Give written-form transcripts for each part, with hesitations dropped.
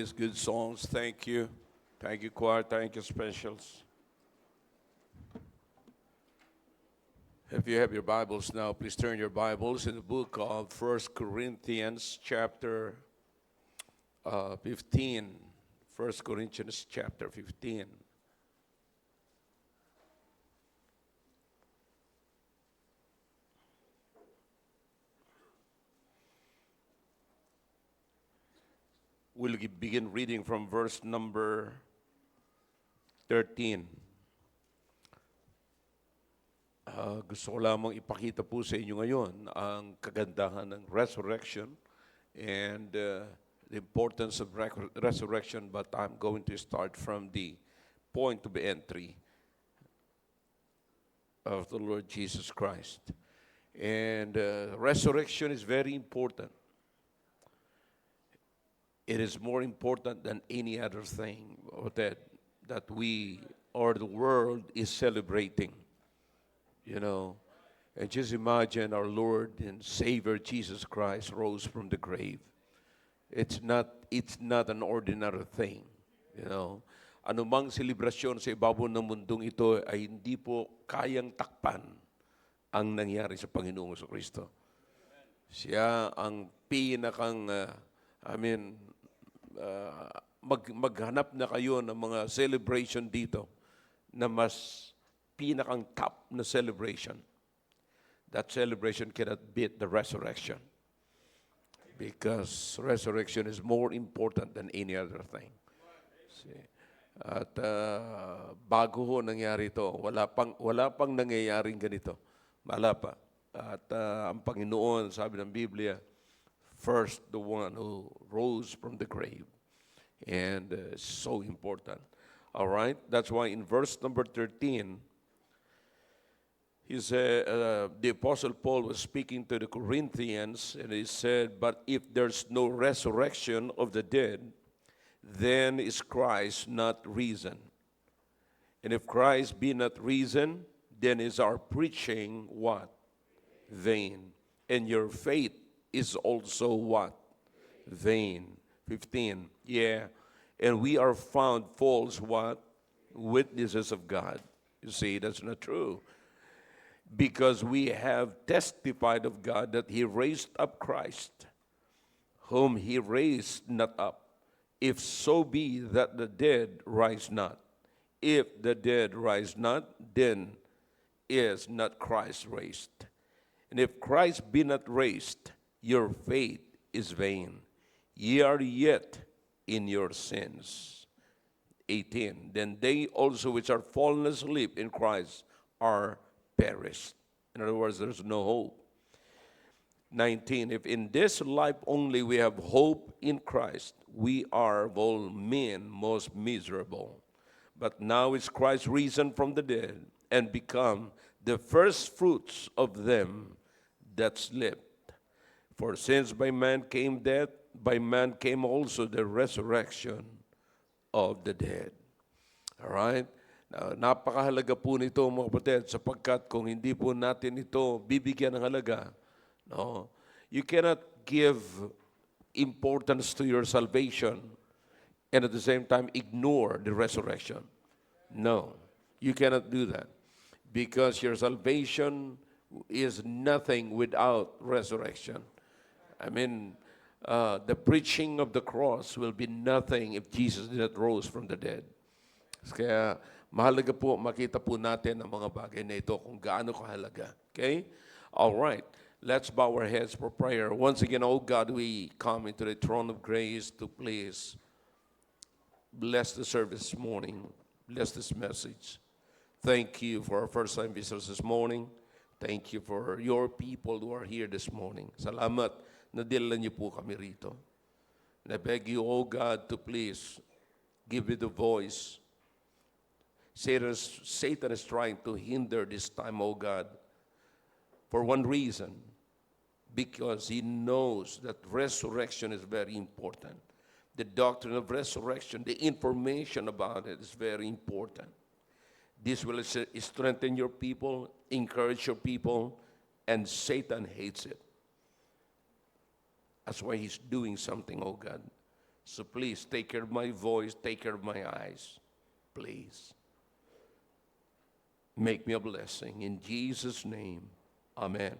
these good songs. Thank you. Thank you, choir. Thank you, specials. If you have your Bibles now, please turn your Bibles in the book of 1 Corinthians chapter 15. 1 Corinthians chapter 15. We'll begin reading from verse number 13. Gusto ko lamang ipakita po sa inyo ngayon ang kagandahan ng resurrection and the importance of resurrection, but I'm going to start from the point of entry of the Lord Jesus Christ. And resurrection is very important. It is more important than any other thing that we or the world is celebrating. You know, and just imagine our Lord and Savior Jesus Christ rose from the grave. It's not an ordinary thing. You know, anumang selebrasyon sa ibabaw ng mundong ito ay hindi po kayang takpan ang nangyari sa Panginoong Kristo. Siya ang pinakang maghanap na kayo ng mga celebration dito na mas pinakang top na celebration. That celebration cannot beat the resurrection, because resurrection is more important than any other thing. See? At bago ho nangyari ito, wala pang nangyayaring ganito. Wala pa. At ang Panginoon, sabi ng Biblia, first the one who rose from the grave. And so important. All right? That's why in verse number 13, he said, the Apostle Paul was speaking to the Corinthians, and he said, but if there's no resurrection of the dead, then is Christ not risen. And if Christ be not risen, then is our preaching what? Vain. And your faith is also what? Vain. 15. Yeah. And we are found false what? Witnesses of God. You see, that's not true. Because we have testified of God that He raised up Christ, whom He raised not up, if so be that the dead rise not. If the dead rise not, then is not Christ raised. And if Christ be not raised, your faith is vain. Ye are yet in your sins. 18. Then they also which are fallen asleep in Christ are perished. In other words, there's no hope. 19, if in this life only we have hope in Christ, we are of all men most miserable. But now is Christ risen from the dead and become the first fruits of them that slept. For since by man came death, by man came also the resurrection of the dead. All right? Napakahalaga po nito mga kapatid, sapagkat kung hindi po natin ito bibigyan ng halaga, no, you cannot give importance to your salvation and at the same time ignore the resurrection. No, you cannot do that, because your salvation is nothing without resurrection. I mean, the preaching of the cross will be nothing if Jesus did not rose from the dead. Kaya mahalaga po makita po natin ang mga bagay na ito kung gaano kahalaga. Okay? All right. Let's bow our heads for prayer. Once again, oh God, we come into the throne of grace to please bless the service this morning. Bless this message. Thank you for our first-time visitors this morning. Thank you for your people who are here this morning. Salamat na dinala niyo po kami rito. And I beg you, oh God, to please give me the voice. Satan is trying to hinder this time, oh God, for one reason, because he knows that resurrection is very important. The doctrine of resurrection, the information about it is very important. This will strengthen your people, encourage your people, and Satan hates it. That's why he's doing something, oh God, So please, take care of my voice, take care of my eyes. Please. Make me a blessing. In Jesus' name, amen.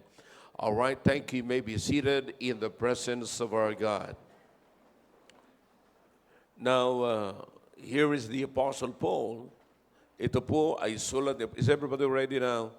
All right, thank you. You may be seated in the presence of our God. Now, here is the Apostle Paul. Ito po ay sulat. Is everybody ready now?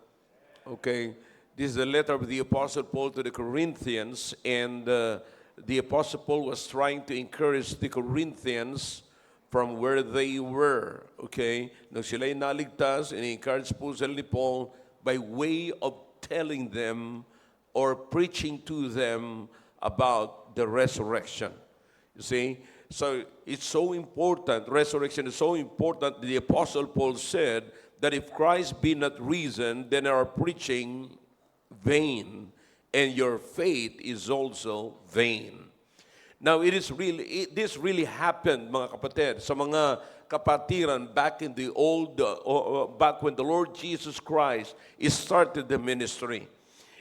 Okay. This is the letter of the Apostle Paul to the Corinthians, and the Apostle Paul was trying to encourage the Corinthians from where they were. Okay? Nung sila'y naligtas, in-encourage po sila ni Paul by way of telling them or preaching to them about the resurrection. You see? So it's so important, resurrection is so important, the Apostle Paul said that if Christ be not risen, then our preaching vain, and your faith is also vain. Now, this really happened, mga kapatid, sa mga kapatiran back in the old, back when the Lord Jesus Christ started the ministry.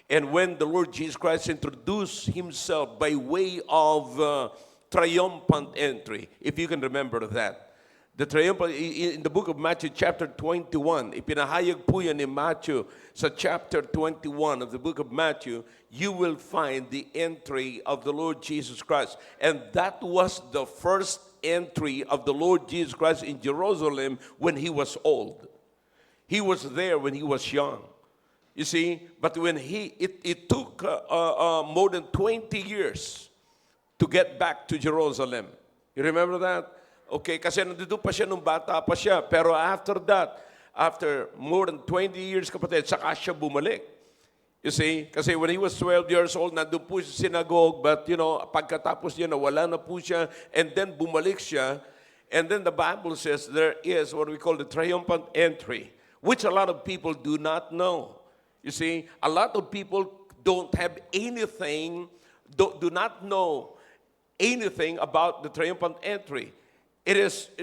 And when the Lord Jesus Christ introduced himself by way of triumphant entry, if you can remember that. The triumphant, in the book of Matthew chapter 21, ipinahayag po yan ni Matthew sa chapter 21 of the book of Matthew, you will find the entry of the Lord Jesus Christ. And that was the first entry of the Lord Jesus Christ in Jerusalem when he was old. He was there when he was young. You see, but when it took more than 20 years to get back to Jerusalem. You remember that? Okay, kasi nandito pa siya nung bata pa siya. Pero after that, after more than 20 years, kapatid, saka siya bumalik. You see, kasi when he was 12 years old, nandun po sa synagogue, but pagkatapos niya, nawala na po siya, and then bumalik siya, and then the Bible says there is what we call the triumphant entry, which a lot of people do not know. You see, a lot of people don't have anything, do not know anything about the triumphant entry. It is,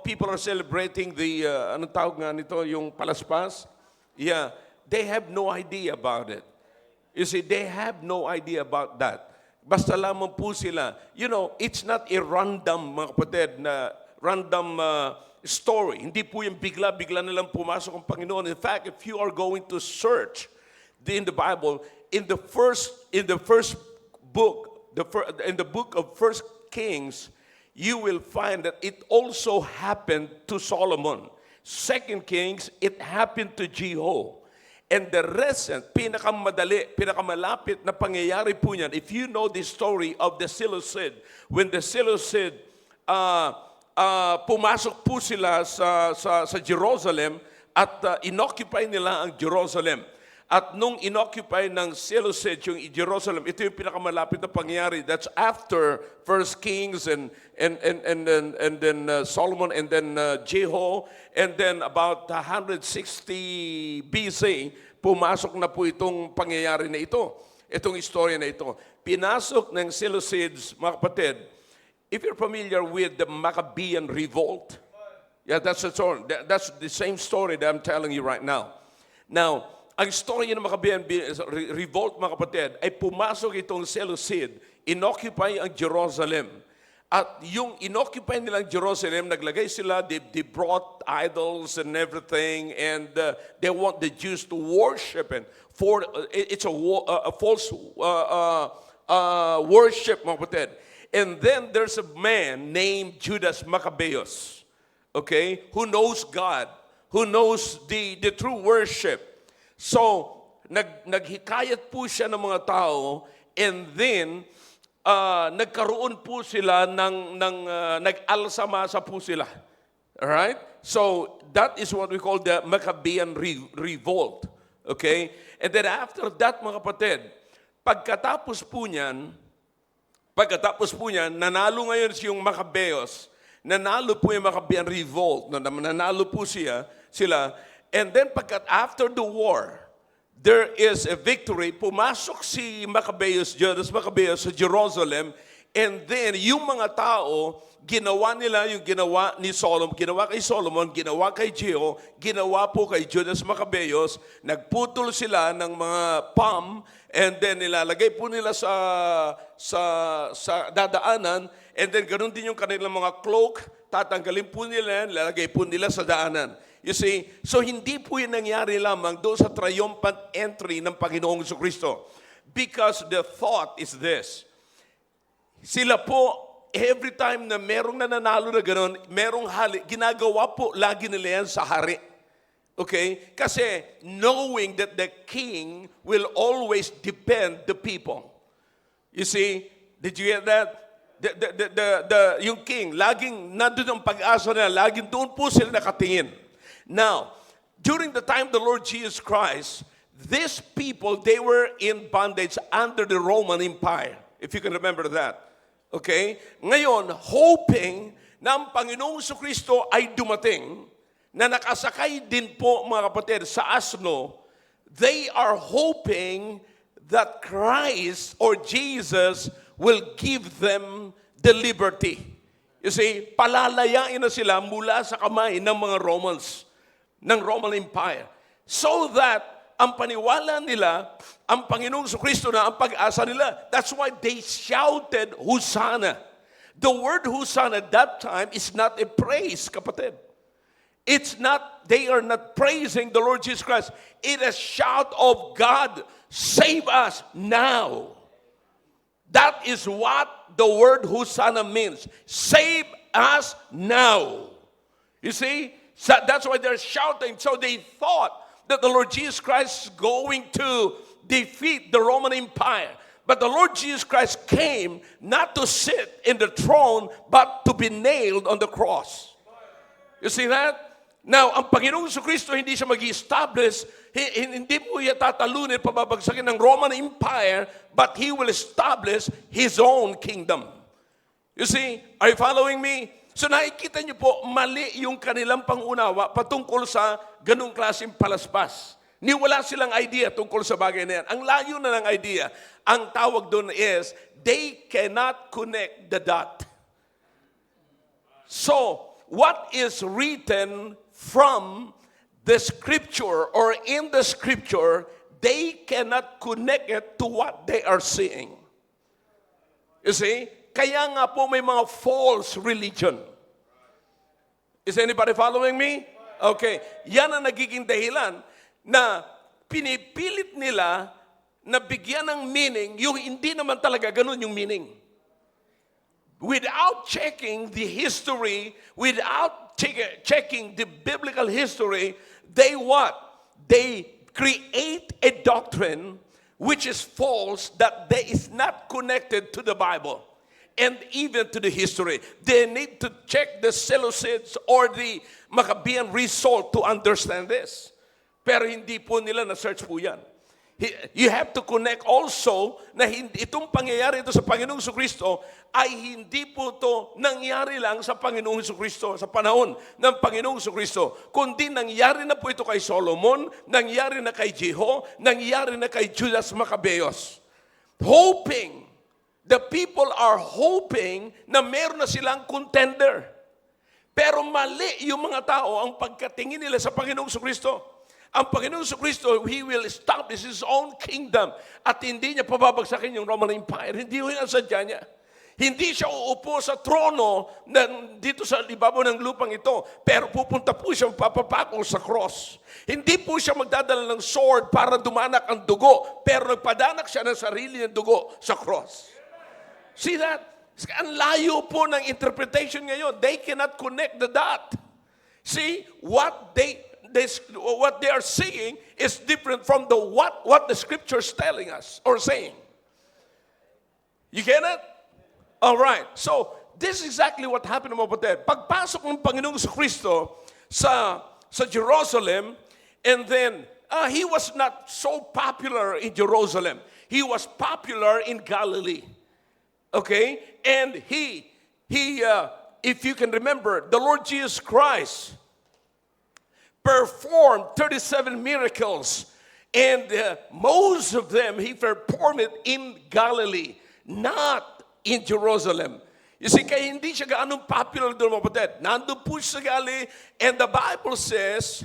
people are celebrating the, anong tawag nga nito, yung palaspas? Yeah, they have no idea about it. You see, they have no idea about that. Basta lamang po sila, it's not a random, mga kapatid, na random story. Hindi po yung bigla-bigla na lang pumasok ang Panginoon. In fact, if you are going to search in the Bible, in the first book, in the book of 1 Kings, you will find that it also happened to Solomon. 2 Kings, it happened to Jeho. And the recent, pinakamalapit na pangyayari po niyan, if you know the story of the Seleucid, when the Seleucid, pumasok po sila sa Jerusalem at inoccupy nila ang Jerusalem. At nung inoccupy ng Seleucid yung Jerusalem, ito yung pinakamalapit na pangyayari. That's after 1 Kings and then Solomon and then Jeho, and then about 160 BC, pumasok na po itong pangyayari na ito. Itong istorya na ito. Pinasok ng Seleucids, mga kapatid, if you're familiar with the Maccabean revolt, yeah, that's the story. That's the same story that I'm telling you right now. Now, ang storya ng Maccabean revolt, mga kapatid, ay pumasok itong Seleucid, inoccupy ang Jerusalem. At yung inoccupy nilang Jerusalem, naglagay sila, they brought idols and everything, and they want the Jews to worship. And it's a false worship, mga kapatid. And then there's a man named Judas Maccabeus, okay, who knows God, who knows the true worship. So, naghikayat po siya ng mga tao, and then, nagkaroon po sila nag-alsamasa po sila. Alright? So, that is what we call the Maccabean revolt. Okay? And then after that, mga kapatid, pagkatapos po niyan, nanalo ngayon yung Maccabeos, nanalo po yung Maccabean revolt, nanalo po sila, and then after the war, there is a victory. Pumasok si Judas Maccabeus sa Jerusalem, and then yung mga tao, ginawa nila yung ginawa ni Solomon, ginawa kay Solomon, ginawa kay Jeho, ginawa po kay Judas Maccabeus. Nagputol sila ng mga palm, and then nilalagay po nila sa dadaanan, And then ganun din yung kanilang mga cloak, tatanggalin po nila yan, lalagay po nila sa daanan. You see, so hindi po yung nangyari lamang doon sa triumphant entry ng Panginoong Jesucristo. Because the thought is this, sila po, every time na merong nananalo na gano'n, merong ginagawa po lagi nila yan sa hari. Okay? Kasi knowing that the king will always defend the people. You see, did you get that? Yung king, laging nandun ang pag-asa nila, laging doon po sila nakatingin. Now, during the time of the Lord Jesus Christ, these people, they were in bondage under the Roman Empire, if you can remember that. Okay? Ngayon, hoping na ang Panginoong Jesucristo ay dumating, na nakasakay din po, mga kapatid, sa asno, they are hoping that Christ or Jesus will give them the liberty. You see, palalayain na sila mula sa kamay ng mga Romans, ng Roman Empire. So that ang paniwala nila, ang Panginoong Jesucristo na ang pag-asa nila. That's why they shouted, Hosanna. The word Hosanna at that time is not a praise, kapatid. It's not, they are not praising the Lord Jesus Christ. It is a shout of God, save us now. That is what the word Hosanna means. Save us now. You see? So that's why they're shouting. So they thought that the Lord Jesus Christ is going to defeat the Roman Empire. But the Lord Jesus Christ came not to sit in the throne, but to be nailed on the cross. You see that? Now, ang Panginoong Jesucristo, hindi siya mag-establish, hindi po niya tatalunin, pababagsakin ng Roman Empire, but He will establish His own kingdom. You see? Are you following me? So nakikita niyo po, mali yung kanilang pangunawa patungkol sa ganung klaseng palaspas. Wala silang idea tungkol sa bagay na yan. Ang layo na ng idea, ang tawag doon is, they cannot connect the dot. So, what is written from the scripture or in the scripture, they cannot connect it to what they are seeing. You see? Kaya nga po may mga false religion. Is anybody following me? Okay. Yan ang nagiging dahilan na pinipilit nila na bigyan ng meaning yung hindi naman talaga ganun yung meaning. Without checking the history, without checking the biblical history, they what? They create a doctrine which is false, that they is not connected to the Bible and even to the history. They need to check the Seleucids or the Maccabean result to understand this. Pero hindi po nila na-search po yan. You have to connect also na itong pangyayari ito sa Panginoong Jesucristo ay hindi po ito nangyari lang sa Panginoong Jesucristo, sa panahon ng Panginoong Jesucristo, kundi nangyari na po ito kay Solomon, nangyari na kay Jeho, nangyari na kay Judas Maccabeus. Hoping, the people are hoping na meron na silang contender. Pero mali yung mga tao ang pagkatingin nila sa Panginoong Jesucristo. Ang Panginoong Jesucristo, He will establish His own kingdom at hindi niya pababagsakin yung Roman Empire. Hindi yun ang sadya niya. Hindi siya uupo sa trono dito sa ibabaw ng lupang ito, pero pupunta po siya papapako sa cross. Hindi po siya magdadala ng sword para dumanak ang dugo, pero nagpadanak siya ng sarili ng dugo sa cross. See that? Ang layo po ng interpretation ngayon. They cannot connect the dot. See, what they are seeing is different from what the scripture is telling us or saying. You get it? All right. So, this is exactly what happened mga kapatid. Pagpasok ng Panginoong Jesucristo sa Jerusalem, and then He was not so popular in Jerusalem. He was popular in Galilee. Okay? And he if you can remember, the Lord Jesus Christ performed 37 miracles, and most of them He performed it in Galilee, not in Jerusalem. You see, kaya hindi siya gaanong popular doon mga kapatid. Nandun po siya sa Galilee, and the Bible says,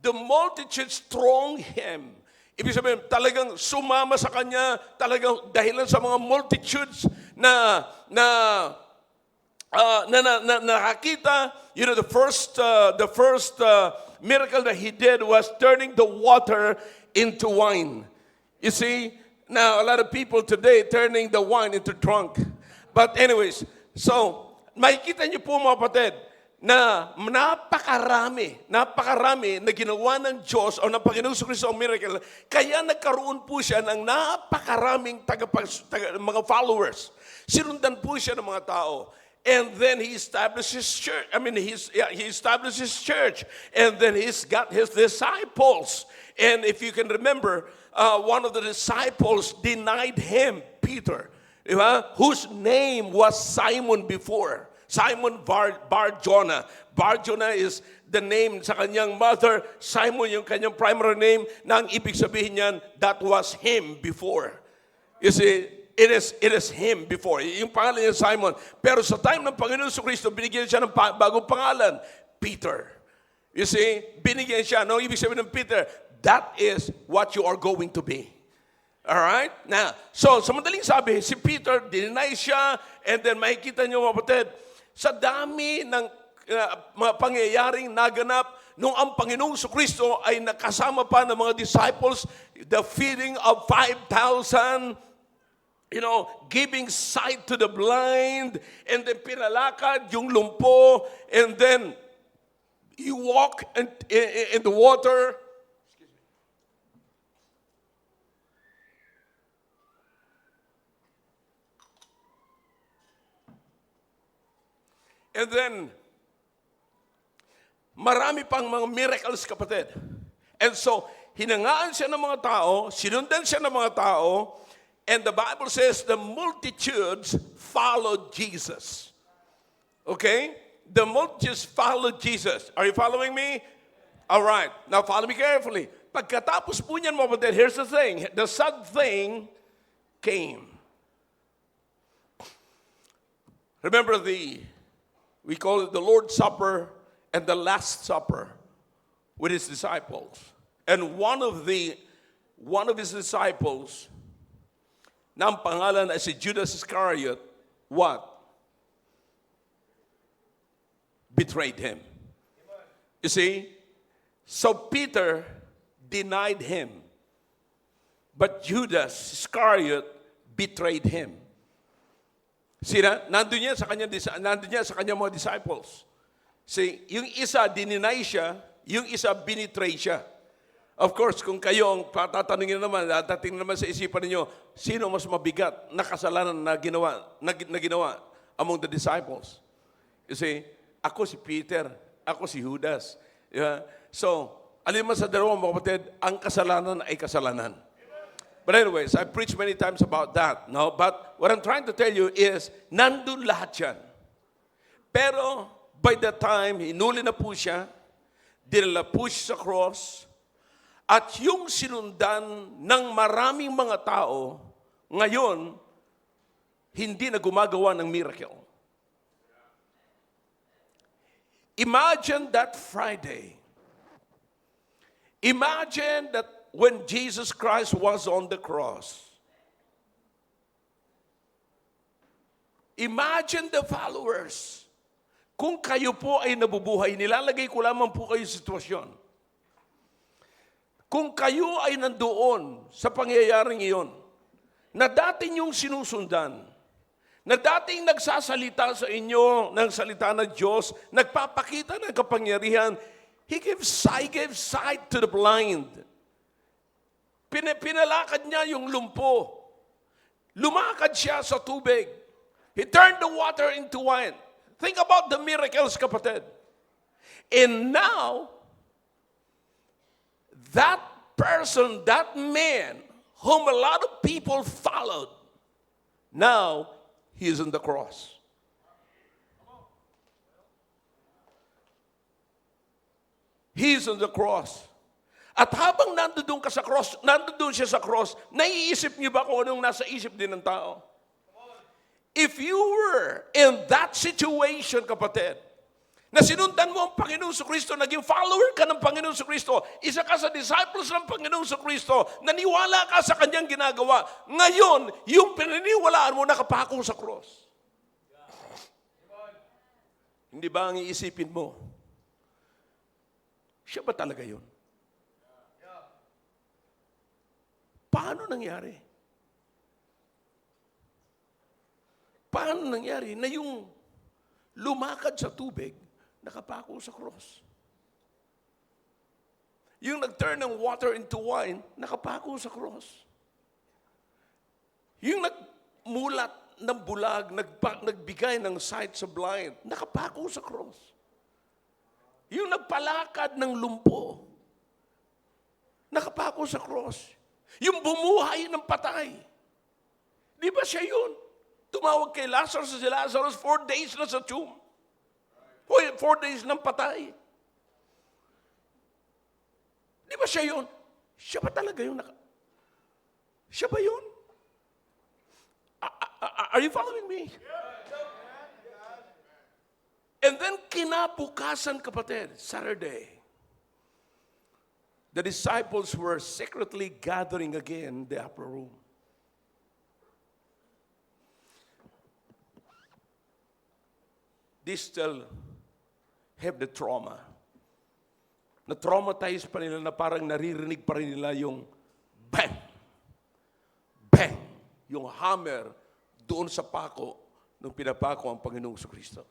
the multitude thronged Him. Ibig sabihin, talagang sumama sa kanya, talagang dahilan sa mga multitudes na nakakita. You know, the first miracle that he did was turning the water into wine. You see, now a lot of people today turning the wine into drunk. But anyways, so makikita niyo po mga kapatid, na napakarami na ginawa ng Diyos o ng Panginoong Kristo ang miracle, kaya nagkaroon po siya ng napakaraming mga followers. Sinundan po siya ng mga tao. And then he established his church. He established his church. And then he's got his disciples. And if you can remember, one of the disciples denied him, Peter, whose name was Simon before. Simon Bar-Jonah. Bar-Jonah is the name sa kanyang mother. Simon yung kanyang primary name na ang ibig sabihin niyan, that was him before. You see, it is him before. Yung pangalan niya Simon. Pero sa time ng Panginoon Kristo, binigyan siya ng bagong pangalan, Peter. You see, binigyan siya. No, ibig sabihin ng Peter, that is what you are going to be. Alright? Now, so sa madaling sabi, si Peter, dinay siya, and then makikita niyo mga kapatid, sa dami ng mga pangyayaring naganap nung ang Panginoong Kristo ay nakasama pa ng mga disciples, the feeding of 5,000, giving sight to the blind, and then pinalakad yung lumpo, and then you walk in the water. And then, marami pang mga miracles, kapatid. And so, hinangaan siya ng mga tao, sinundan siya ng mga tao, and the Bible says the multitudes followed Jesus. Okay? The multitudes followed Jesus. Are you following me? All right. Now, follow me carefully. Pagkatapos po niyan, mga kapatid, here's the thing. The sad thing came. Remember we call it the Lord's Supper and the Last Supper with his disciples. And one of his disciples, na ang pangalan ay si Judas Iscariot, what? Betrayed him. You see? So Peter denied him. But Judas Iscariot betrayed him. Sira, nandun niya sa kanyang mga disciples. See, yung isa, dininay siya, yung isa, binitray siya. Of course, kung kayo ang tatanungin naman, dating naman sa isipan ninyo, sino mas mabigat na kasalanan na ginawa among the disciples? You see, ako si Peter, ako si Judas. Yeah? So, alin man sa dalawang mga kapatid, ang kasalanan ay kasalanan. But anyways, I preached many times about that. No? But what I'm trying to tell you is, nandun lahat yan. Pero, by the time, hinuli na po siya, dinala po siya sa cross, at yung sinundan ng maraming mga tao, ngayon, hindi na gumagawa ng miracle. Imagine that Friday. Imagine that when Jesus Christ was on the cross. Imagine the followers. Kung kayo po ay nabubuhay, nilalagay ko lamang po kayo sa sitwasyon. Kung kayo ay nandoon sa pangyayaring iyon, na dati niyong sinusundan, na dating nagsasalita sa inyo ng salita ng Diyos, nagpapakita ng kapangyarihan, He gave sight to the blind. Pinalakad niya yung lumpo. Lumakad siya sa tubig. He turned the water into wine. Think about the miracles, kapatid. And now, that person, that man, whom a lot of people followed, now, he is on the cross. He is on the cross. At habang nandoon ka sa cross, nandoon siya sa cross, naiisip niyo ba kung anong nasa isip din ng tao? If you were in that situation, kapatid, na sinundan mo ang Panginoong Kristo, naging follower ka ng Panginoong Kristo, isa ka sa disciples ng Panginoong Kristo, naniwala ka sa kanyang ginagawa. Ngayon, yung pinaniwalaan mo nakapako sa cross. Hindi ba ang iisipin mo? Siya ba talaga yun? Paano nangyari? Paano nangyari na yung lumakad sa tubig, nakapako sa cross? Yung nag-turn ng water into wine, nakapako sa cross. Yung nagmulat ng bulag, nagbigay ng sight sa blind, nakapako sa cross. Yung nagpalakad ng lumpo, nakapako sa cross. Yung bumuhay ng patay, di ba siya yun? Tumawag kay Lazarus, si Lazarus, 4 days na sa tomb. 4 days ng patay. Di ba siya yun? Siya ba talaga yun? Siya ba yun? Are you following me? And then kinabukasan, kapatid, Saturday, the disciples were secretly gathering again in the upper room. They still have the trauma. Na-traumatize pa nila na parang naririnig pa rin nila yung bang, bang, yung hammer doon sa pako nung pinapako ang Panginoong Kristo.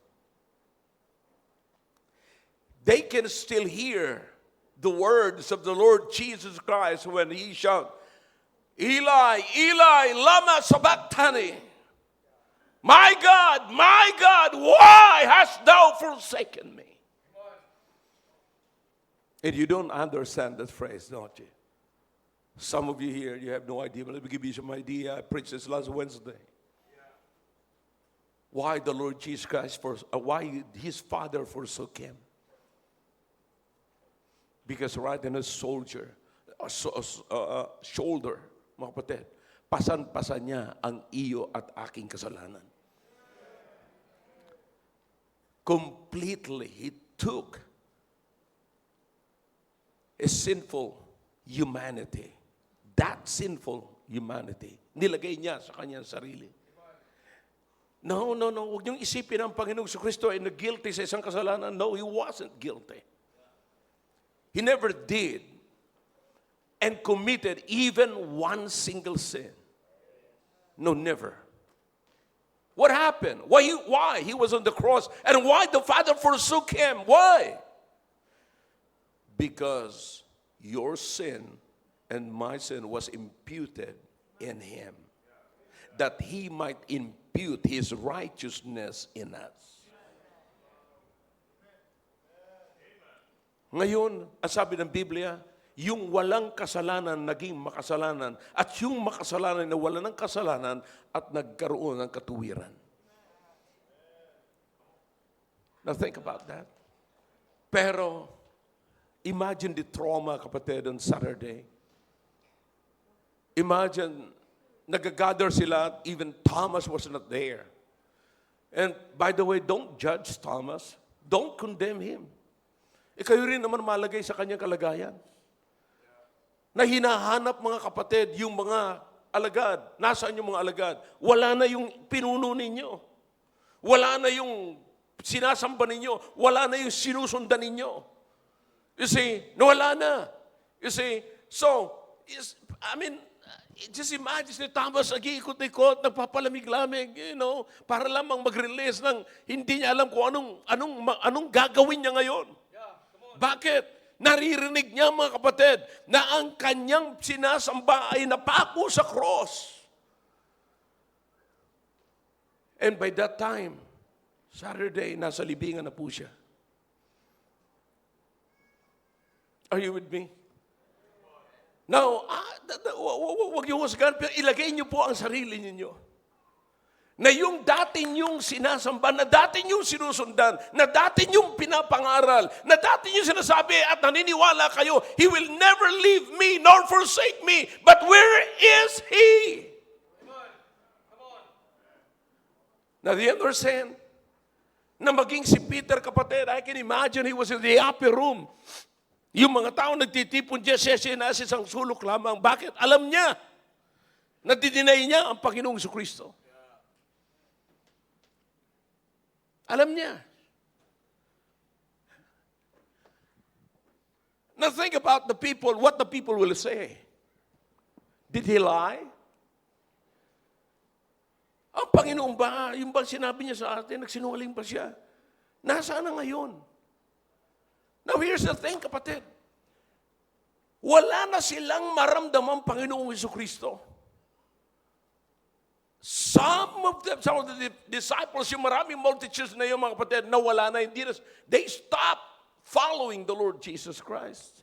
They can still hear the words of the Lord Jesus Christ when He shouted, Eli, Eli, lama sabachthani. My God, why hast thou forsaken me? And you don't understand that phrase, don't you? Some of you here, you have no idea. But let me give you some idea. I preached this last Wednesday. Why the Lord Jesus Christ, why His Father forsook Him? Because right in His shoulder, mga kapatid, pasan-pasan niya ang iyo at aking kasalanan. Completely, He took a sinful humanity. That sinful humanity. Nilagay niya sa kanyang sarili. No. Huwag niyong isipin ang Panginoong Kristo ay nag-guilty sa isang kasalanan. No, He wasn't guilty. He never did and committed even one single sin. No, never. What happened? Why? He was on the cross. And why the Father forsook Him? Why? Because your sin and my sin was imputed in Him, that He might impute His righteousness in us. Ngayon, ang sabi ng Biblia, yung walang kasalanan naging makasalanan at yung makasalanan na wala ng kasalanan at nagkaroon ng katuwiran. Now think about that. Pero, imagine the trauma, kapatid, on Saturday. Imagine, nag-gather sila, even Thomas was not there. And by the way, don't judge Thomas. Don't condemn him. Kayo rin naman malagay sa kanyang kalagayan. Na hinahanap, mga kapatid, yung mga alagad. Nasaan yung mga alagad? Wala na yung pinuno ninyo. Wala na yung sinasamba ninyo. Wala na yung sinusundan ninyo. You see, nawala na. You see, so, just imagine si Thomas nag-iikot-ikot, nagpapalamig-lamig, para lamang mag-release ng hindi niya alam kung anong gagawin niya ngayon. Bakit? Naririnig niya, mga kapatid, na ang kanyang sinasamba ay napako sa cross. And by that time, Saturday, nasa libingan na po siya. Are you with me? Now, huwag niyo husgan, pero ilagay niyo po ang sarili niyo. Na yung dati niyong sinasamba, na dati niyong sinusundan, na dati niyong pinapangaral, na dati niyong sinasabi at naniniwala kayo, He will never leave me nor forsake me. But where is He? Come on. Now, do you understand? na maging si Peter, kapatid. I can imagine he was in the upper room. Yung mga tao nagtitipon dyan, siya nasa isang sulok lamang. Bakit? Alam niya. Nadidinay niya ang Panginoong Jesucristo. Alam niya. Now think about the people, what the people will say. Did he lie? Ang Panginoon ba, yung bang sinabi niya sa atin, nagsinungaling pa siya? Nasaan na ngayon? Now here's the thing, kapatid. Wala na silang maramdamang Panginoong Jesucristo. Some of the disciples, yung maraming multitudes na yung mga kapatid, na wala na, hindi na, they stopped following the Lord Jesus Christ.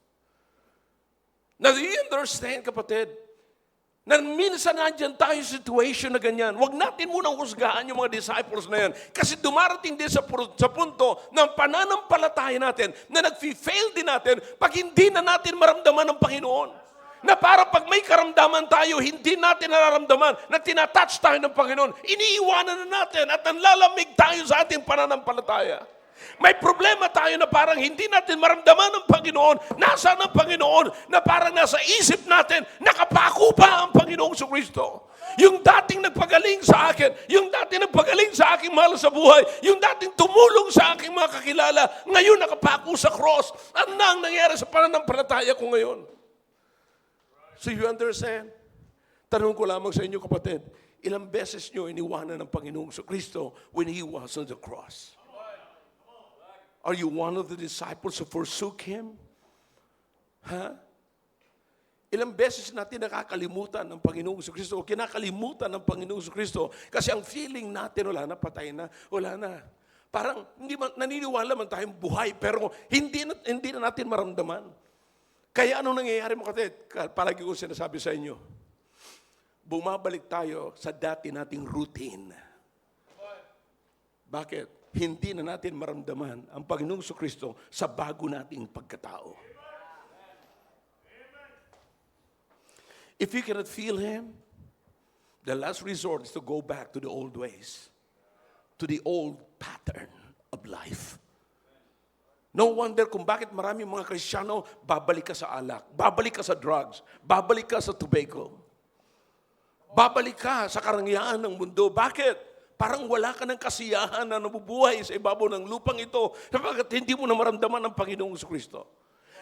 Now, do you understand, kapatid, na minsan nandiyan tayo situation na ganyan. Huwag natin munang husgahan yung mga disciples na yan. Kasi dumarating din sa punto ng pananampalataya natin na nag-fail din natin pag hindi na natin maramdaman ng Panginoon. Na para pag may karamdaman tayo, hindi natin nararamdaman na tinatouch tayo ng Panginoon. Iniiwanan na natin at nanlalamig tayo sa ating pananampalataya. May problema tayo na parang hindi natin maramdaman ng Panginoon. Nasaan ang Panginoon na parang nasa isip natin, nakapako pa ang Panginoong Jesucristo. Yung dating nagpagaling sa akin, yung dating nagpagaling sa aking mahal sa buhay, yung dating tumulong sa aking mga kakilala, ngayon nakapako sa cross. Ano na ang nangyari sa pananampalataya ko ngayon? So you understand? Tanong ko lamang sa inyo, kapatid, ilang beses nyo iniwanan ng Panginoong Jesucristo when He was on the cross? Are you one of the disciples who forsook Him? Ha? Ilang beses natin nakakalimutan ng Panginoong Jesucristo o kinakalimutan ng Panginoong Jesucristo kasi ang feeling natin, wala na, patay na, wala na. Parang naniniwala man tayong buhay pero hindi na natin maramdaman. Kaya anong nangyayari, mga kapatid? Palagi ko sinasabi sa inyo, bumabalik tayo sa dati nating routine. Bakit? Hindi na natin maramdaman ang Panginoong Jesucristo sa bago nating pagkatao. If you cannot feel Him, the last resort is to go back to the old ways, to the old pattern of life. No wonder kung bakit maraming mga Kristiyano, babalik ka sa alak, babalik ka sa drugs, babalik ka sa tobacco, babalik ka sa karangyaan ng mundo. Bakit? Parang wala ka ng kasiyahan na nabubuhay sa ibabaw ng lupang ito sapagkat hindi mo na maramdaman ang Panginoong Jesucristo.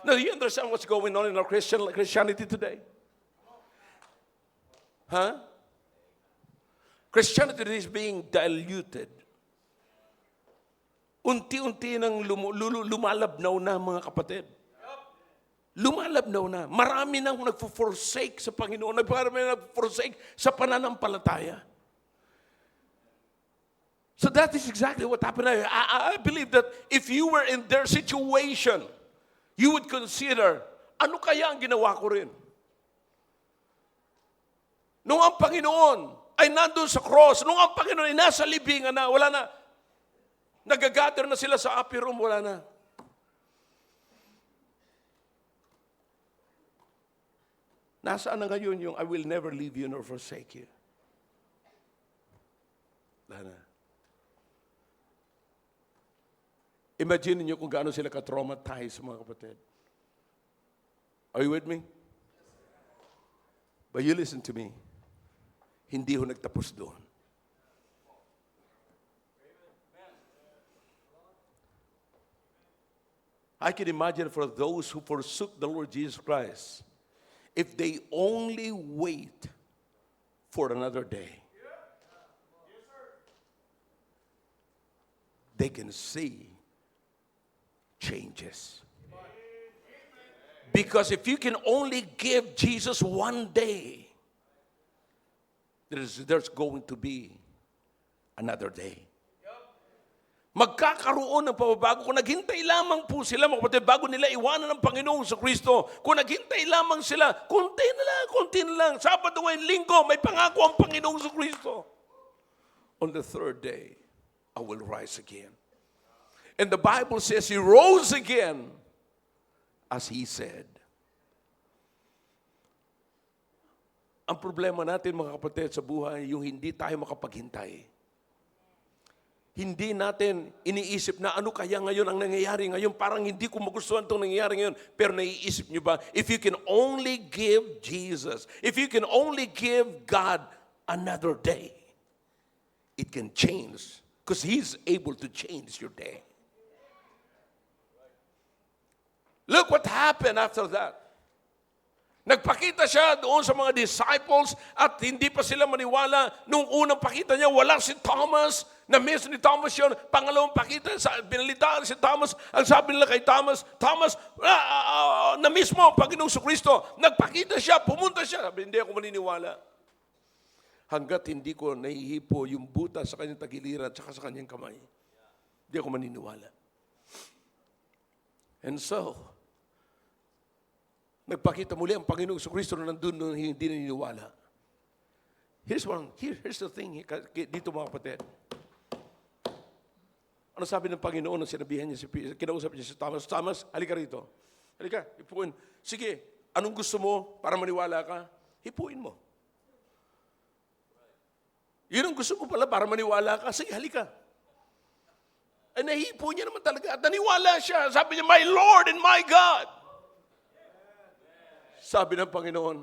Now, do you understand what's going on in our Christianity today? Huh? Christianity is being diluted. Unti-unti nang lumalabnaw na, mga kapatid. Lumalabnaw na. Marami nang nagpo-forsake sa Panginoon. Marami nang nagpo-forsake sa pananampalataya. So that is exactly what happened. I believe that if you were in their situation, you would consider, ano kaya ang ginawa ko rin? Nung ang Panginoon ay nandun sa cross, nung ang Panginoon ay nasa libingan na, wala na. Nagagather na sila sa upper room, wala na. Nasaan na ngayon yung I will never leave you nor forsake you? Wala na. Imagine niyo kung gaano sila ka-traumatized, mga kapatid. Are you with me? But you listen to me. Hindi ho nagtapos doon. I can imagine for those who forsook the Lord Jesus Christ, if they only wait for another day, they can see changes. Because if you can only give Jesus one day, there's going to be another day. Magkakaroon ng pababago. Kung naghintay lamang po sila, mga kapatid, bago nila iwanan ng Panginoong Jesucristo, kung naghintay lamang sila, konti na lang. Sabado ngayon, linggo, may pangako ang Panginoong Jesucristo. On the third day, I will rise again. And the Bible says He rose again as He said. Ang problema natin, mga kapatid, sa buhay, yung hindi tayo makapaghintay. Hindi natin iniisip na ano kaya ngayon ang nangyayari ngayon. Parang hindi ko magustuhan itong nangyayari ngayon. Pero naiisip nyo ba, if you can only give Jesus, if you can only give God another day, it can change. Because He's able to change your day. Look what happened after that. Nagpakita siya doon sa mga disciples at hindi pa sila maniwala. Nung unang pakita niya, wala si Thomas. Na-miss ni Thomas yun. Pangalawang pakita, binalitaan si Thomas. Ang sabi nila kay Thomas, na-miss mo ang Panginoong Kristo. Nagpakita siya, pumunta siya. Sabi, hindi ako maniniwala. Hanggat hindi ko nahihipo yung butas sa kanyang tagiliran at sa kanyang kamay. Hindi ako maniniwala. And so, nagpakita muli ang Panginoong Kristo na nandun nung hindi naniniwala. Here's the thing dito mga kapatid. Ano sabi ng Panginoon nung sinabihan niya, kinausap niya si Thomas, Thomas, halika rito. Halika, hipuin. Sige, anong gusto mo para maniwala ka? Hipuin mo. Yun ang gusto mo pala para maniwala ka. Sige, halika. Ay, nahipo niya naman talaga at naniwala siya. Sabi niya, my Lord and my God. Sabi ng Panginoon,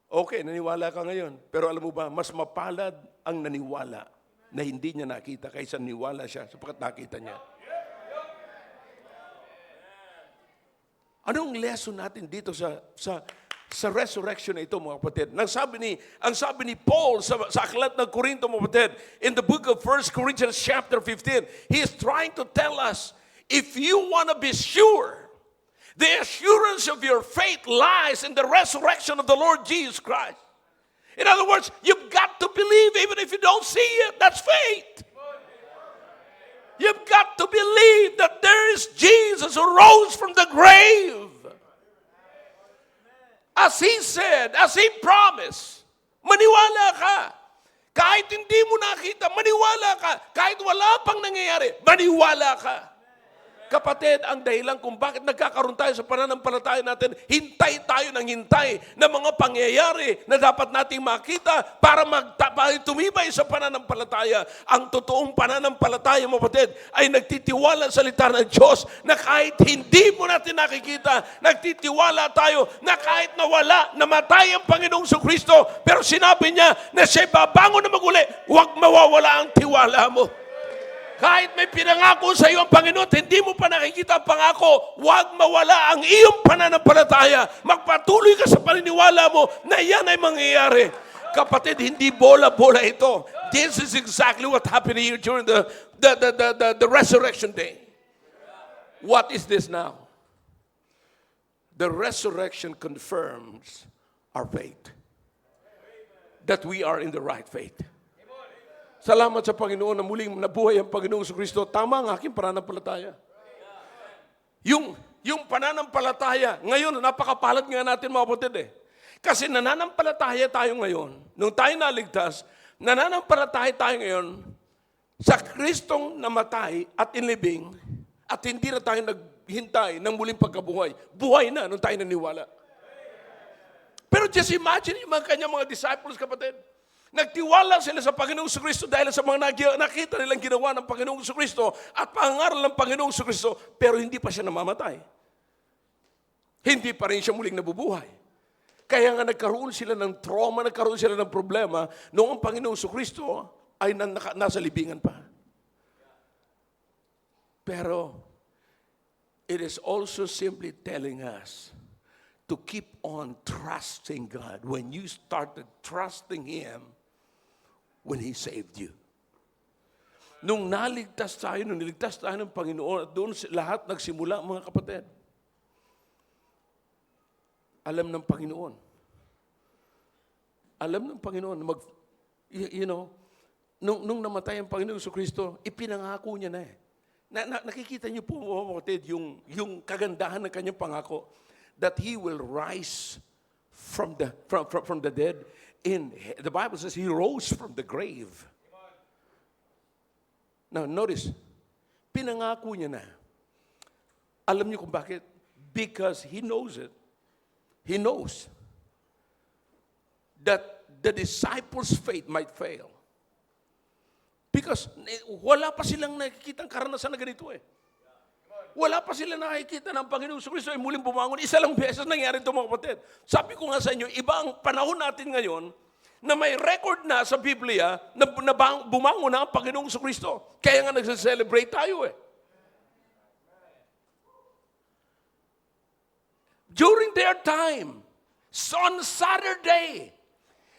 okay, naniwala ka ngayon. Pero alam mo ba, mas mapalad ang naniwala na hindi niya nakita kaysa naniwala siya sapagkat nakita niya. Anong lesson natin dito sa resurrection na ito, mga kapatid? Ang sabi ni Paul sa aklat ng Korinto, mga kapatid, in the book of 1 Corinthians chapter 15, he is trying to tell us, if you want to be sure, the assurance of your faith lies in the resurrection of the Lord Jesus Christ. In other words, you've got to believe even if you don't see it. That's faith. You've got to believe that there is Jesus who rose from the grave. As He said, as He promised, maniwala ka. Kahit hindi mo nakita, maniwala ka. Kahit wala pang nangyayari, maniwala ka. Kapatid, ang dahilan kung bakit nagkakaroon tayo sa pananampalataya natin, hintay tayo ng hintay na mga pangyayari na dapat nating makita para tumibay sa pananampalataya. Ang totoong pananampalataya, mga kapatid, ay nagtitiwala sa salita ng Diyos na kahit hindi mo natin nakikita, nagtitiwala tayo na kahit nawala, namatay ang Panginoong Kristo, pero sinabi niya na siya'y babangon na maguli, huwag mawawala ang tiwala mo. Kahit may pinangako sa iyo ang Panginoon, hindi mo pa nakikita ang pangako, huwag mawala ang iyong pananampalataya. Magpatuloy ka sa paniniwala mo na yan ay mangyayari. Kapatid, hindi bola-bola ito. This is exactly what happened here during the resurrection day. What is this now? The resurrection confirms our faith. That we are in the right faith. Salamat sa Panginoon na muling nabuhay ang Panginoong Kristo. Tama ang aking pananampalataya. Yung pananampalataya, ngayon, napakapalad nga natin mga kapatid eh. Kasi nananampalataya tayo ngayon, nung tayo naligtas, nananampalataya tayo ngayon sa Kristong namatay at inlibing at hindi na tayo naghintay ng muling pagkabuhay. Buhay na nung tayo naniwala. Pero just imagine yung kanyang mga disciples, kapatid. Nagtiwala sila sa Panginoong Kristo dahil sa mga nakita nilang ginawa ng Panginoong Kristo at pangaral ng Panginoong Kristo, pero hindi pa siya namamatay. Hindi pa rin siya muling nabubuhay. Kaya nga nagkaroon sila ng trauma, nagkaroon sila ng problema noong ang Panginoong Kristo ay nasa libingan pa. Pero it is also simply telling us to keep on trusting God. When you started trusting Him, when He saved you. Nung niligtas tayo ng Panginoon, at doon lahat nagsimula, mga kapatid. Alam ng Panginoon. Alam ng Panginoon, nung namatay ang Panginoon Kristo, ipinangako niya na eh. Nakikita niyo po, mga kapatid, yung kagandahan ng kanyang pangako, that He will rise from the dead. The Bible says He rose from the grave. Now, notice, pinangako niya na. Alam niyo kung bakit? Because He knows it. He knows that the disciples' faith might fail. Because wala pa silang nakikitang karanasan na ganito eh. Wala pa sila nakikita ng Panginoong Kristo ay muling bumangon. Isa lang beses nangyari ito mga kapatid. Sabi ko nga sa inyo, iba ang panahon natin ngayon na may record na sa Biblia na bumangon na ang Panginoong Kristo. Kaya nga nagse-celebrate tayo eh. During their time, on Saturday,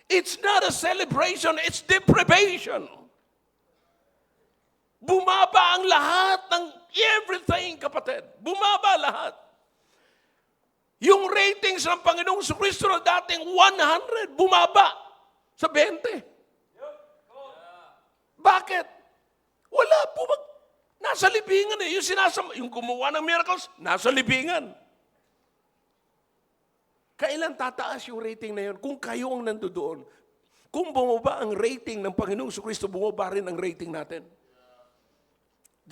it's not a celebration, it's deprivation. Bumaba ang lahat ng everything, kapatid. Bumaba lahat. Yung ratings ng Panginoong Kristo na dating 100, bumaba sa 20. Bakit? Wala po. Nasa libingan eh. Yung gumawa ng miracles, nasa libingan. Kailan tataas yung rating na yun? Kung kayo ang nandoon. Kung bumaba ang rating ng Panginoong Kristo, bumaba rin ang rating natin.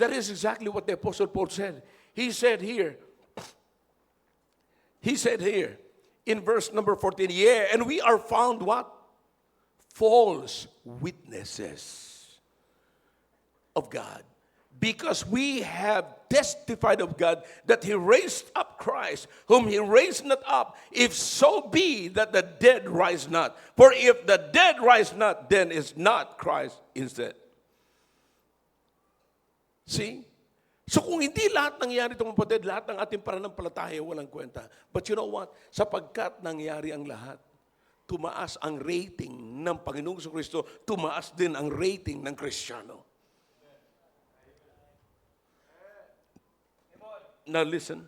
That is exactly what the Apostle Paul said. He said here, in verse number 14, yeah, and we are found what? False witnesses of God. Because we have testified of God that He raised up Christ, whom He raised not up, if so be that the dead rise not. For if the dead rise not, then is not Christ instead. See? So kung hindi lahat nangyari itong kapatid, lahat ng ating pananampalataya walang kwenta. But you know what? Sapagkat nangyari ang lahat, tumaas ang rating ng Panginoong Kristo, tumaas din ang rating ng Kristiyano. Now listen,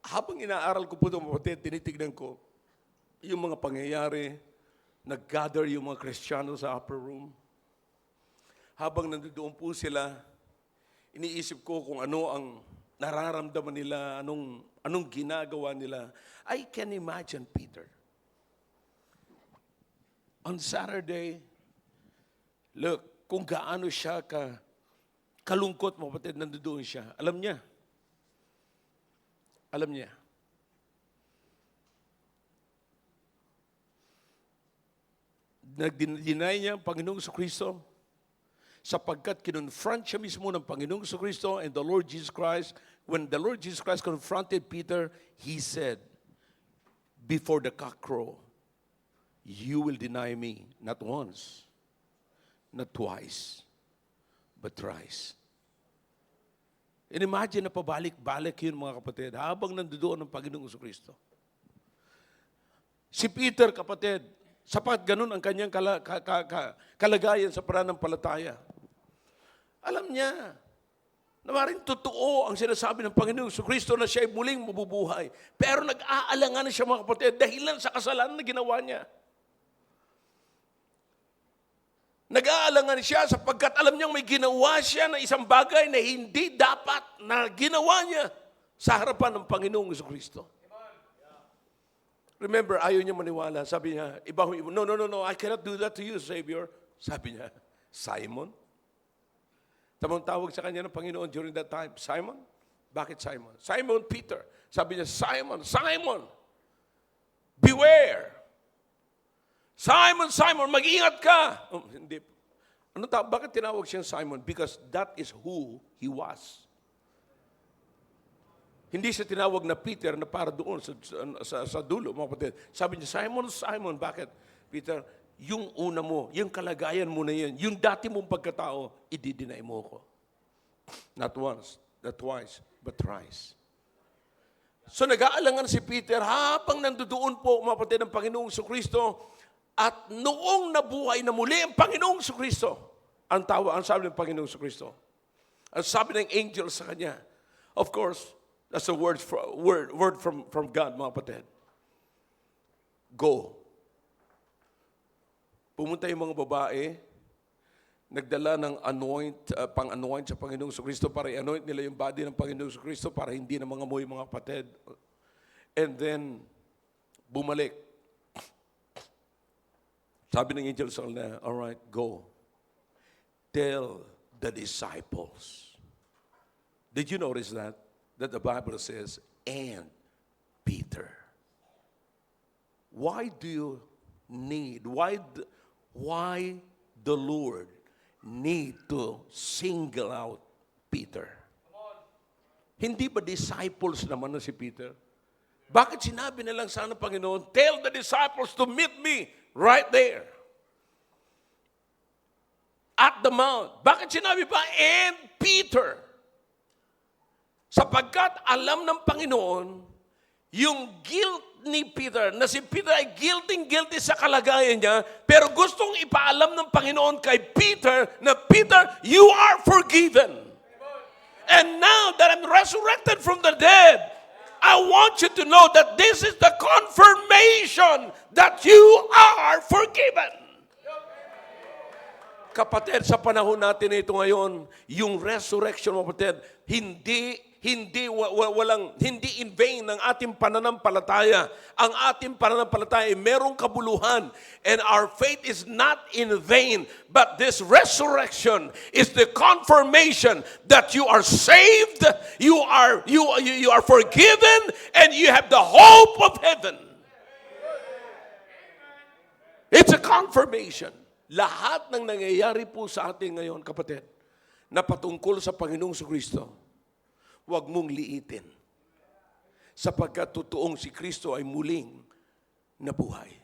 habang inaaral ko po itong kapatid, tinitignan ko yung mga pangyayari, nag-gather yung mga Kristiyano sa upper room. Habang nandoon po sila, iniisip ko kung ano ang nararamdaman nila, anong ginagawa nila. I can imagine Peter. On Saturday, look, kung gaano siya kalungkot, mga kapatid, nandoon siya. Alam niya. Nag-deny niya ang Panginoong Kristo sapagkat kinonfront siya mismo ng Panginoong Kristo and the Lord Jesus Christ. When the Lord Jesus Christ confronted Peter, He said, before the cock crow, you will deny me not once, not twice, but thrice. And imagine na pabalik-balik yun mga kapatid, habang nandoon ang Panginoong Kristo. Si Peter, kapatid, sapat ganun ang kanyang kalagayan sa pananampalataya. Alam niya na maring totoo ang sinasabi ng Panginoong Kristo na siya ay muling mabubuhay. Pero nag-aalangan siya mga kapatid dahilan sa kasalanan na ginawa niya. Nag-aalangan siya sapagkat alam niyang may ginawa siya na isang bagay na hindi dapat na ginawa niya sa harapan ng Panginoong Kristo. Remember, ayaw niya maniwala. Sabi niya, no, I cannot do that to you, Savior. Sabi niya, Simon? Tamang tawag sa kanya ng Panginoon during that time, Simon? Bakit Simon? Simon Peter. Sabi niya, Simon, beware. Simon, mag-ingat ka. Hindi. Bakit tinawag siyang Simon? Because that is who he was. Hindi siya tinawag na Peter na para doon sa dulo, mga kapatid. Sabi niya, Simon, bakit? Peter, yung una mo, yung kalagayan mo na yan, yung dati mong pagkatao, i-deny mo ko. Not once, not twice, but thrice. So nag-aalangan si Peter habang nandoon po, mga kapatid, ng Panginoong Kristo, at noong nabuhay na muli ang Panginoong Kristo, ang sabi ng Panginoong Kristo, ang sabi ng angel sa kanya, of course, that's a word from God, mga kapatid. Go. Pumunta yung mga babae, nagdala ng pang-anoint sa Panginoong Kristo para i-anoint nila yung body ng Panginoong Kristo para hindi na mangamoy mga kapatid. And then, bumalik. Sabi ng angel sa kanila, all right, go. Tell the disciples. Did you notice that? That the Bible says, and Peter. Why do you need, why why the Lord need to single out Peter. Hindi ba disciples naman na si Peter? Bakit sinabi na lang sana, Panginoon, tell the disciples to meet me right there at the mount. Bakit sinabi pa, and Peter? Sapagkat alam ng Panginoon, yung guilt ni Peter, na si Peter ay guilty sa kalagayan niya, pero gustong ipaalam ng Panginoon kay Peter na, Peter, you are forgiven. And now that I'm resurrected from the dead, I want you to know that this is the confirmation that you are forgiven. Kapatid, sa panahon natin ito ngayon, yung resurrection, kapatid, hindi in vain ang ating pananampalataya. Ang ating pananampalataya ay merong kabuluhan, and our faith is not in vain, but this resurrection is the confirmation that you are saved, you are forgiven, and you have the hope of heaven. It's a confirmation. Lahat ng nangyayari po sa atin ngayon, kapatid, na patungkol sa Panginoong Kristo, huwag mong liitin. Sapagkat totoong si Kristo ay muling nabuhay.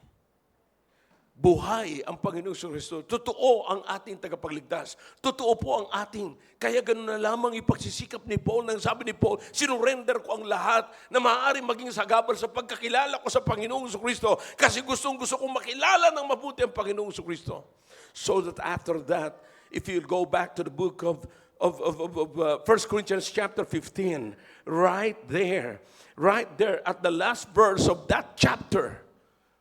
Buhay ang Panginoong Kristo. Totoo ang ating tagapagligtas. Totoo po ang ating. Kaya ganun na lamang ipagsisikap ni Paul. Nang sabi ni Paul, sinurrender ko ang lahat na maaaring maging sagabal sa pagkakilala ko sa Panginoong Kristo. Kasi gustong-gusto kong makilala ng mabuti ang Panginoong Kristo. So that after that, if you go back to the book of 1 Corinthians chapter 15, right there at the last verse of that chapter,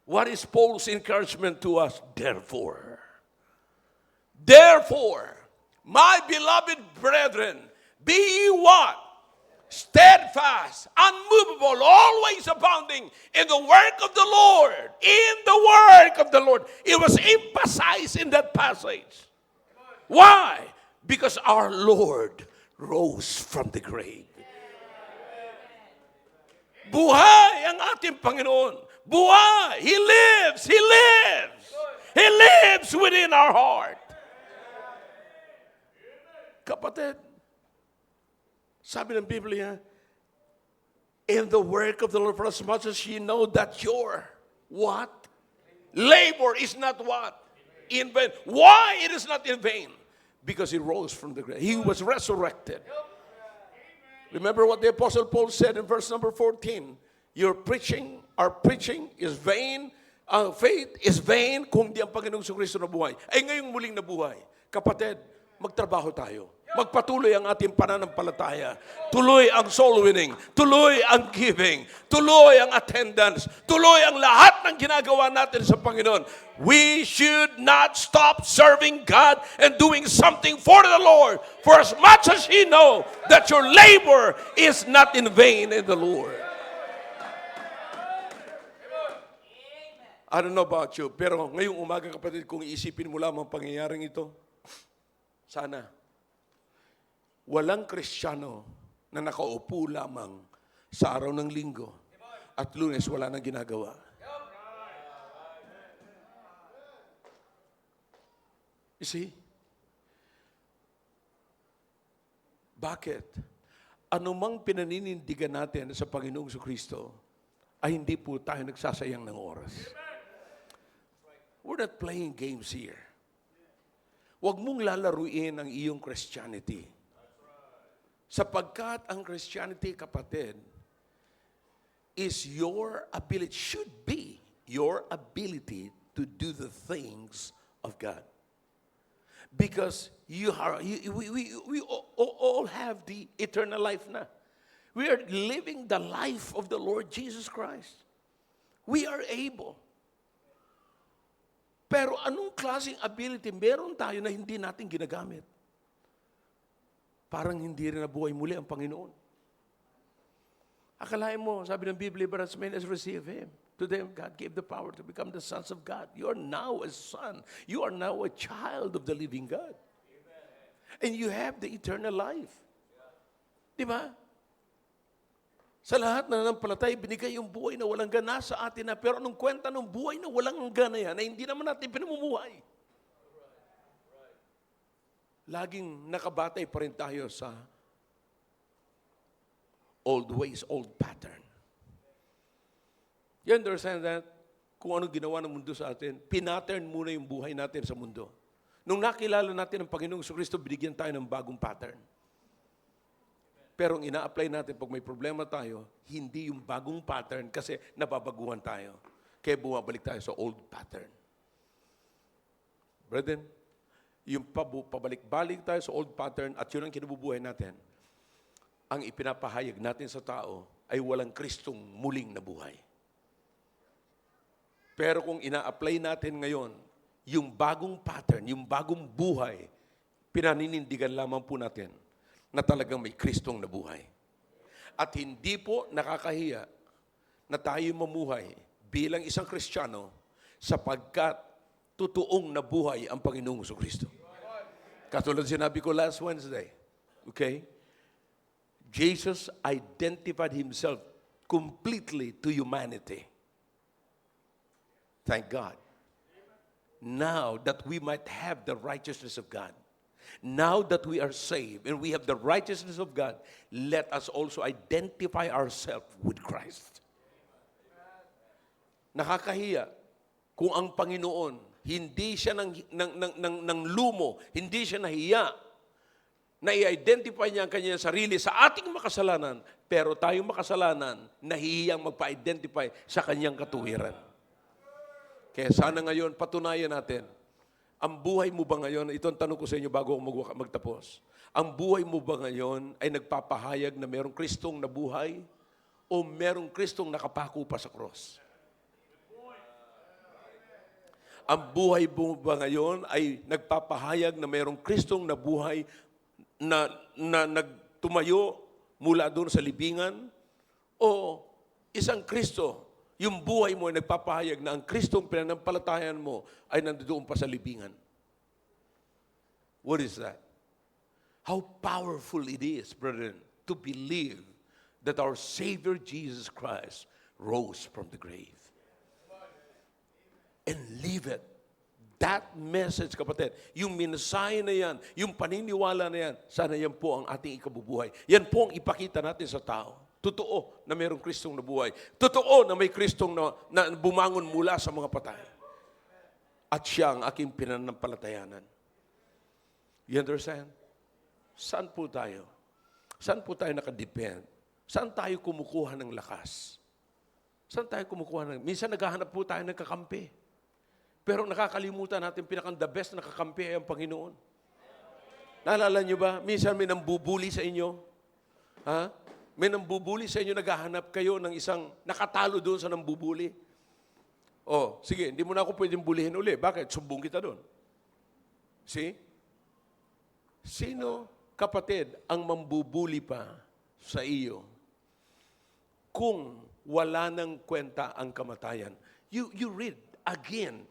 what is Paul's encouragement to us? Therefore, my beloved brethren, be ye what? Steadfast, unmovable, always abounding in the work of the Lord. In the work of the Lord. It was emphasized in that passage. Why? Because our Lord rose from the grave. Buhay ang ating Panginoon. Buhay. He lives. He lives. He lives within our heart. Kapatid, sabi ng Biblia, in the work of the Lord, for as much as ye know that your what? Labor is not what? In vain. Why it is not in vain? Because he rose from the grave. He was resurrected. Remember what the Apostle Paul said in verse number 14. Our preaching is vain. Ang faith is vain kung di ang Panginoong Kristo na buhay. Ay ngayong muling nabuhay. Kapatid, magtrabaho tayo. Magpatuloy ang ating pananampalataya. Tuloy ang soul winning. Tuloy ang giving. Tuloy ang attendance. Tuloy ang lahat ng ginagawa natin sa Panginoon. We should not stop serving God and doing something for the Lord, for as much as He knows that your labor is not in vain in the Lord. I don't know about you, pero ngayong umaga, kapatid, kung iisipin mo lamang pangyayaring ito, sana walang Kristiyano na nakaupo lamang sa araw ng Linggo at Lunes wala nang ginagawa. You see? Bakit? Anumang pinaninindigan natin sa Panginoong Kristo ay hindi po tayo nagsasayang ng oras. We're not playing games here. Huwag mong lalaruin ang iyong Christianity. Sapagkat ang Christianity, kapatid, is your ability, should be your ability to do the things of God. Because we all have the eternal life na. We are living the life of the Lord Jesus Christ. We are able. Pero anong klaseng ability meron tayo na hindi natin ginagamit? Parang hindi rin nabuhay muli ang Panginoon. Akalain mo, sabi ng Biblia, but as many as receive Him, to them God gave the power to become the sons of God. You are now a son. You are now a child of the living God. And you have the eternal life. Di ba? Sa lahat na nanampalatay, binigay yung buhay na walang gana sa atin na. Pero anong kwenta ng buhay na walang gana yan na hindi naman natin pinamumuhay? laging nakabatay pa rin tayo sa old ways, old pattern. You understand that? Kung ano ginawa ng mundo sa atin, pinattern muna yung buhay natin sa mundo. Nung nakilala natin ang Panginoong Kristo, binigyan tayo ng bagong pattern. Pero ang ina-apply natin pag may problema tayo, hindi yung bagong pattern kasi nababaguhan tayo. Kaya bumabalik tayo sa old pattern. Brethren, yung pabalik-balik tayo sa old pattern at yun ang kinabubuhay natin, ang ipinapahayag natin sa tao ay walang Kristong muling na buhay. Pero kung ina-apply natin ngayon, yung bagong pattern, yung bagong buhay, pinaninindigan lamang po natin na talagang may Kristong na buhay. At hindi po nakakahiya na tayo mamuhay bilang isang Kristiyano sapagkat totoong nabuhay ang Panginoong Kristo. Katulad sinabi ko last Wednesday, okay? Jesus identified himself completely to humanity. Thank God. Now that we might have the righteousness of God, now that we are saved and we have the righteousness of God, let us also identify ourselves with Christ. Nakakahiya kung ang Panginoon, hindi siya ng lumo, hindi siya nahiya, na i-identify niya ang kanyang sarili sa ating makasalanan, pero tayong makasalanan, nahihiyang magpa-identify sa kanyang katuwiran. Kaya sana ngayon, patunayan natin, ang buhay mo ba ngayon, ito ang tanong ko sa inyo bago ako magtapos, ang buhay mo ba ngayon ay nagpapahayag na merong Kristong nabuhay o merong Kristong nakapako pa sa cross? Ang buhay mo ba ngayon ay nagpapahayag na merong Kristong nabuhay na nagtumayo mula doon sa libingan? O isang Kristo, yung buhay mo ay nagpapahayag na ang Kristong pinanampalatayan mo ay nandoon pa sa libingan? What is that? How powerful it is, brethren, to believe that our Savior Jesus Christ rose from the grave. And live it. That message, kapatid, yung mensahe na yan, yung paniniwala na yan, sana yan po ang ating ikabubuhay. Yan po ang ipakita natin sa tao. Totoo na mayroong Kristong nabuhay. Totoo na may Kristong na bumangon mula sa mga patay. At siya ang aking pinanampalatayanan. You understand? Saan po tayo? Saan po tayo nakadepend? Saan tayo kumukuha ng lakas? Saan tayo kumukuha ng... Minsan naghahanap po tayo ng kakampi. Pero nakakalimutan natin the best na kakampi ay ang Panginoon. Naalala niyo ba? Minsan may nambubuli sa inyo. Ha? May nambubuli sa inyo, naghahanap kayo ng isang nakatalo doon sa nambubuli. Oh, sige, hindi mo na ako pwedeng bulihin uli. Bakit? Sumbong kita doon. See? Sino, kapatid, ang mambubuli pa sa iyo kung wala nang kwenta ang kamatayan? You read again.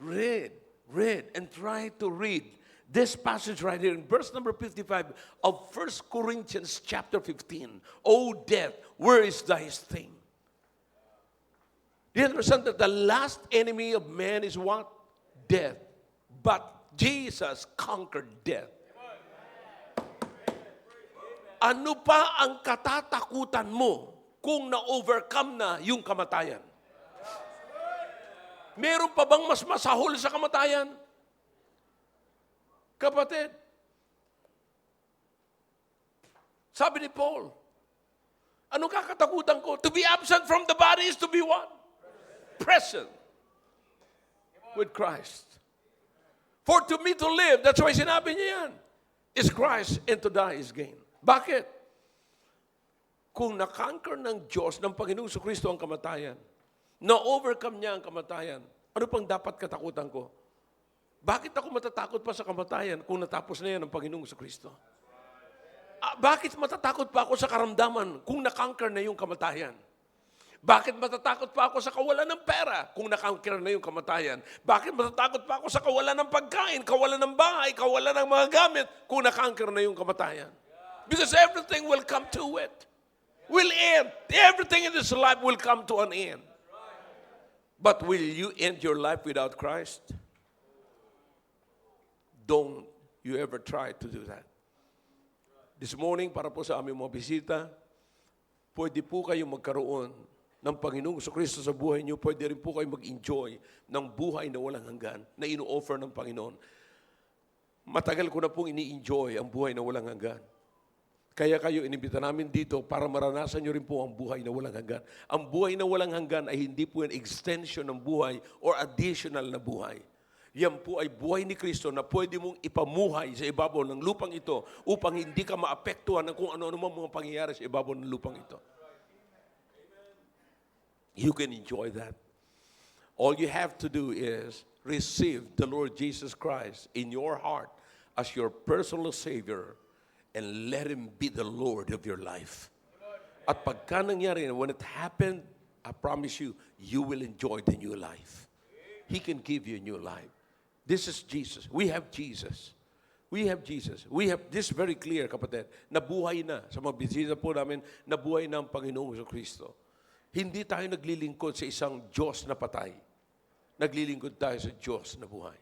Read, and try to read this passage right here in verse number 55 of 1 Corinthians chapter 15. O death, where is thy sting? Do you understand that the last enemy of man is what? Death. But Jesus conquered death. Ano pa ang katatakutan mo kung na-overcome na yung kamatayan? Meron pa bang mas masahol sa kamatayan? Kapatid, sabi ni Paul, anong kakatakutan ko? To be absent from the body is to be what? Present with Christ. For to me to live, that's why sinabi niya yan, is Christ and to die is gain. Bakit? Kung na-conquer ng Diyos, ng Panginoong Kristo ang kamatayan, na-overcome niya ang kamatayan, ano pang dapat katakutan ko? Bakit ako matatakot pa sa kamatayan kung natapos na yan ng Panginoong Kristo? Bakit matatakot pa ako sa karamdaman kung na-conquer na yung kamatayan? Bakit matatakot pa ako sa kawalan ng pera kung na-conquer na yung kamatayan? Bakit matatakot pa ako sa kawalan ng pagkain, kawalan ng bahay, kawalan ng mga gamit kung na-conquer na yung kamatayan? Because everything will come to it. Will end. Everything in this life will come to an end. But will you end your life without Christ? Don't you ever tried to do that? This morning, para po sa aming mga bisita, pwede po kayong magkaroon ng Panginoong Kristo sa buhay niyo. Pwede rin po kayong mag-enjoy ng buhay na walang hanggan na ino-offer ng Panginoon. Matagal ko na pong ini-enjoy ang buhay na walang hanggan. Kaya kayo inibita namin dito para maranasan nyo rin po ang buhay na walang hanggan. Ang buhay na walang hanggan ay hindi po yung extension ng buhay or additional na buhay. Yan po ay buhay ni Kristo na pwede mong ipamuhay sa ibabaw ng lupang ito upang hindi ka maapektuhan ng kung ano-ano mga pangyayari sa ibabaw ng lupang ito. You can enjoy that. All you have to do is receive the Lord Jesus Christ in your heart as your personal Savior and let Him be the Lord of your life. At pagka nangyari, when it happened, I promise you, you will enjoy the new life. He can give you a new life. This is Jesus. We have Jesus. We have Jesus. We have this very clear, kapatid. Nabuhay na. Sa mga bisita po namin, nabuhay na ang Panginoong Kristo. Hindi tayo naglilingkod sa isang Diyos na patay. Naglilingkod tayo sa Diyos na buhay.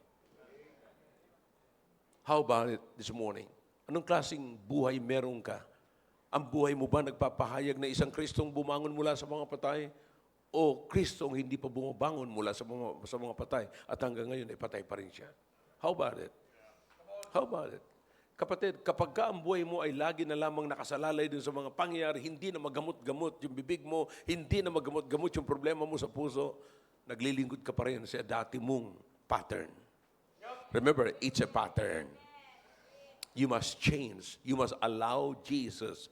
How about it this morning? Anong klaseng buhay meron ka? Ang buhay mo ba nagpapahayag na isang Kristong bumangon mula sa mga patay? O Kristong hindi pa bumabangon mula sa mga patay at hanggang ngayon ay patay pa rin siya? How about it? How about it? Kapatid, kapag ka ang buhay mo ay lagi na lamang nakasalalay dun sa mga pangyayari, hindi na magamot-gamot yung bibig mo, hindi na magamot-gamot yung problema mo sa puso, naglilingkod ka pa rin sa dati mong pattern. Remember, it's a pattern. You must change. You must allow Jesus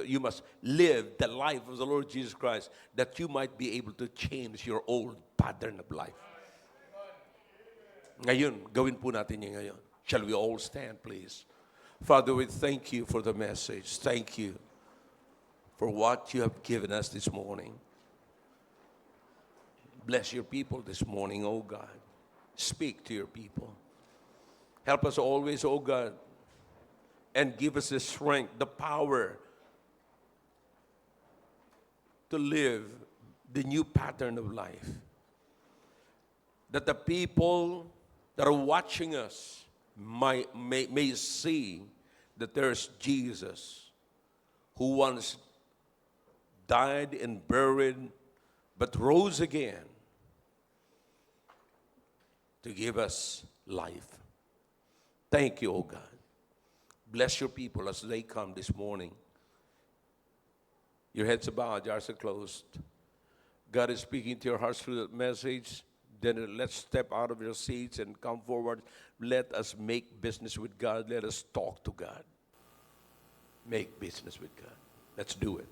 you must live the life of the Lord Jesus Christ that you might be able to change your old pattern of life. Ngayon, gawin po natin yan ngayon. Shall we all stand, please? Father, we thank you for the message. Thank you for what you have given us this morning. Bless your people this morning, oh God. Speak to your people. Help us always, oh God, and give us the strength, the power to live the new pattern of life. That the people that are watching us may see that there's Jesus who once died and buried but rose again to give us life. Thank you, oh God. Bless your people as they come this morning. Your heads are bowed, your eyes are closed. God is speaking to your hearts through that message. Then let's step out of your seats and come forward. Let us make business with God. Let us talk to God. Make business with God. Let's do it.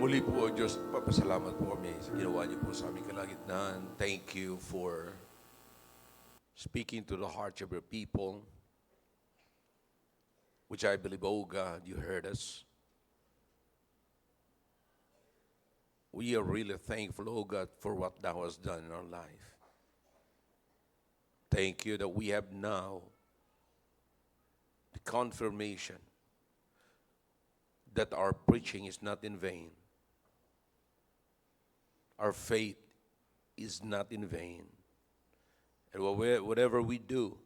Muli po, Diyos, papasalamat po kami sa ginawa niyo po sa aming kalagitnaan. Thank you for speaking to the hearts of your people, which I believe, oh God, you heard us. We are really thankful, oh God, for what thou hast done in our life. Thank you that we have now the confirmation that our preaching is not in vain. Our faith is not in vain. And whatever we do,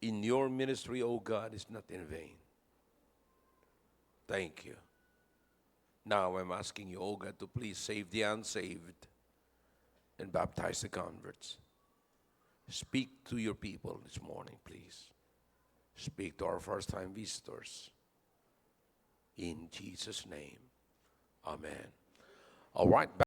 in your ministry, oh God, is not in vain. Thank you. Now I'm asking you, oh God, to please save the unsaved and baptize the converts. Speak to your people this morning, please. Speak to our first-time visitors. In Jesus' name, amen. All right.